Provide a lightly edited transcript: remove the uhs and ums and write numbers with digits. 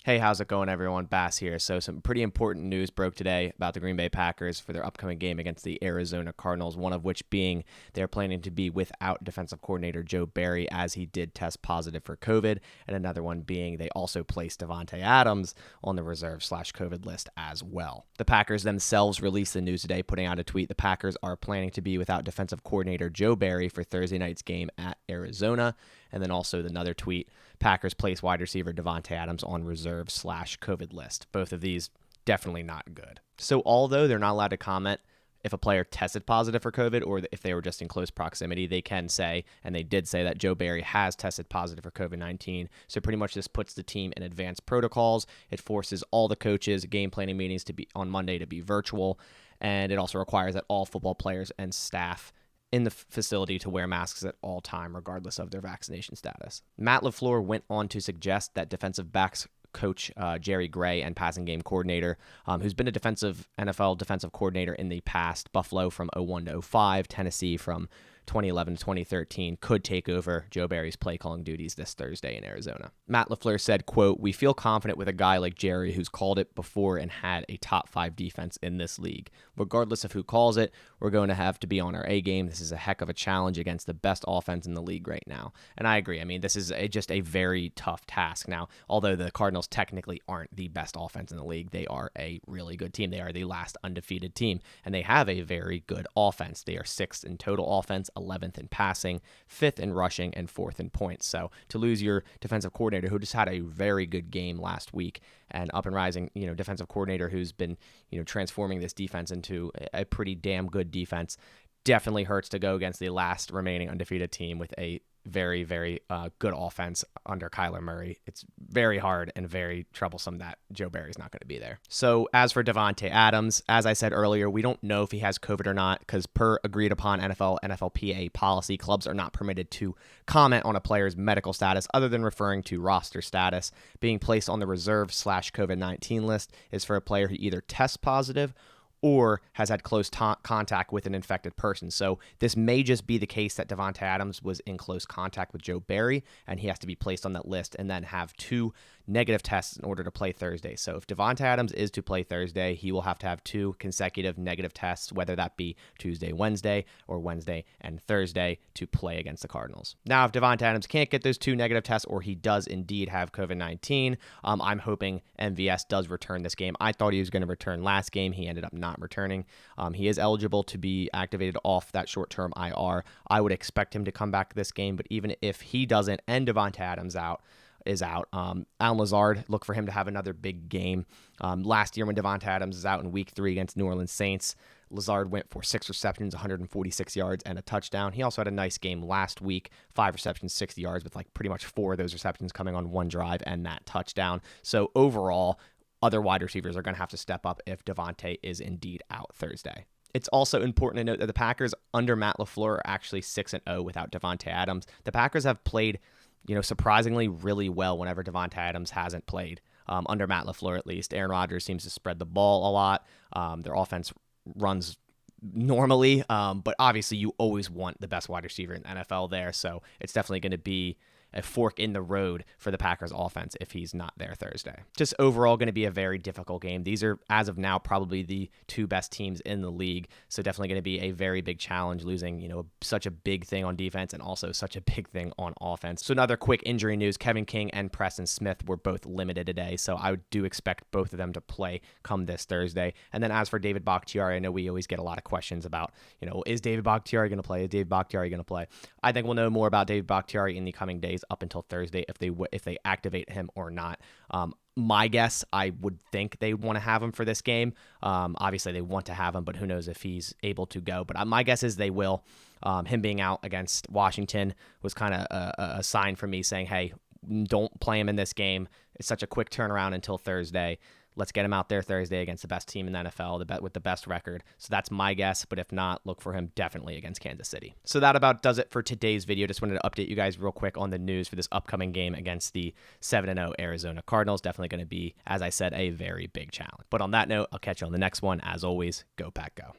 Hey, how's it going, everyone? Bass here. So some pretty important news broke today about the Green Bay Packers for their upcoming game against the Arizona Cardinals, one of which being they're planning to be without defensive coordinator Joe Barry, as he did test positive for COVID, and another one being they also placed Davante Adams on the reserve/COVID list as well. The Packers themselves released the news today, putting out a tweet. The Packers are planning to be without defensive coordinator Joe Barry for Thursday night's game at Arizona. And then also another tweet, Packers place wide receiver Davante Adams on reserve/COVID list. Both of these definitely not good. So although they're not allowed to comment if a player tested positive for COVID or if they were just in close proximity, they can say, and they did say, that Joe Barry has tested positive for COVID-19. So pretty much this puts the team in advanced protocols. It forces all the coaches' game planning meetings to be on Monday to be virtual. And it also requires that all football players and staff in the facility to wear masks at all time, regardless of their vaccination status. Matt LaFleur went on to suggest that defensive backs coach Jerry Gray and passing game coordinator, who's been a NFL defensive coordinator in the past, Buffalo from 2001 to 2005, Tennessee from 2011 to 2013, could take over Joe Barry's play calling duties this Thursday in Arizona. Matt LaFleur said, quote, "We feel confident with a guy like Jerry who's called it before and had a top 5 defense in this league. Regardless of who calls it, we're going to have to be on our A game. This is a heck of a challenge against the best offense in the league right now." And I agree. I mean, this is just a very tough task. Now, although the Cardinals technically aren't the best offense in the league, they are a really good team. They are the last undefeated team, and they have a very good offense. They are 6th in total offense, 11th in passing, 5th in rushing, and 4th in points. So to lose your defensive coordinator, who just had a very good game last week, and up and rising, defensive coordinator who's been, transforming this defense into a pretty damn good defense, definitely hurts to go against the last remaining undefeated team with a very, very good offense under Kyler Murray. It's very hard and very troublesome that Joe Barry's not going to be there. So as for Davante Adams, as I said earlier, we don't know if he has COVID or not because per agreed upon NFLPA policy, clubs are not permitted to comment on a player's medical status other than referring to roster status. Being placed on the reserve/COVID-19 list is for a player who either tests positive or has had close contact with an infected person. So this may just be the case that Davante Adams was in close contact with Joe Barry, and he has to be placed on that list and then have 2 negative tests in order to play Thursday. So if Davante Adams is to play Thursday, he will have to have 2 consecutive negative tests, whether that be Tuesday, Wednesday, or Wednesday and Thursday to play against the Cardinals. Now, if Davante Adams can't get those 2 negative tests, or he does indeed have COVID-19, I'm hoping MVS does return this game. I thought he was going to return last game. He ended up not returning. He is eligible to be activated off that short-term IR. I would expect him to come back this game, but even if he doesn't and Davante Adams is out. Allen Lazard, look for him to have another big game. Last year when Davante Adams is out in week 3 against New Orleans Saints, Lazard went for 6 receptions, 146 yards, and a touchdown. He also had a nice game last week, 5 receptions, 60 yards, with pretty much 4 of those receptions coming on one drive and that touchdown. So overall, other wide receivers are going to have to step up if Davante is indeed out Thursday. It's also important to note that the Packers under Matt LaFleur are actually 6-0 without Davante Adams. The Packers have played surprisingly really well whenever Davante Adams hasn't played, under Matt LaFleur at least. Aaron Rodgers seems to spread the ball a lot. Their offense runs normally, but obviously you always want the best wide receiver in the NFL there, so it's definitely going to be a fork in the road for the Packers offense if he's not there Thursday. Just overall going to be a very difficult game. These are, as of now, probably the 2 best teams in the league, so definitely going to be a very big challenge losing, such a big thing on defense and also such a big thing on offense. So another quick injury news, Kevin King and Preston Smith were both limited today, so I do expect both of them to play come this Thursday. And then as for David Bakhtiari, I know we always get a lot of questions about, is David Bakhtiari going to play? Is David Bakhtiari going to play? I think we'll know more about David Bakhtiari in the coming days up until Thursday if they activate him or not. My guess, I would think they want to have him for this game. Obviously, they want to have him, but who knows if he's able to go. But my guess is they will. Him being out against Washington was kind of a sign for me saying, hey, don't play him in this game. It's such a quick turnaround until Thursday. Let's get him out there Thursday against the best team in the NFL, with the best record. So that's my guess, but if not, look for him definitely against Kansas City. So that about does it for today's video. Just wanted to update you guys real quick on the news for this upcoming game against the 7-0 Arizona Cardinals. Definitely going to be, as I said, a very big challenge. But on that note, I'll catch you on the next one. As always, go Pack Go.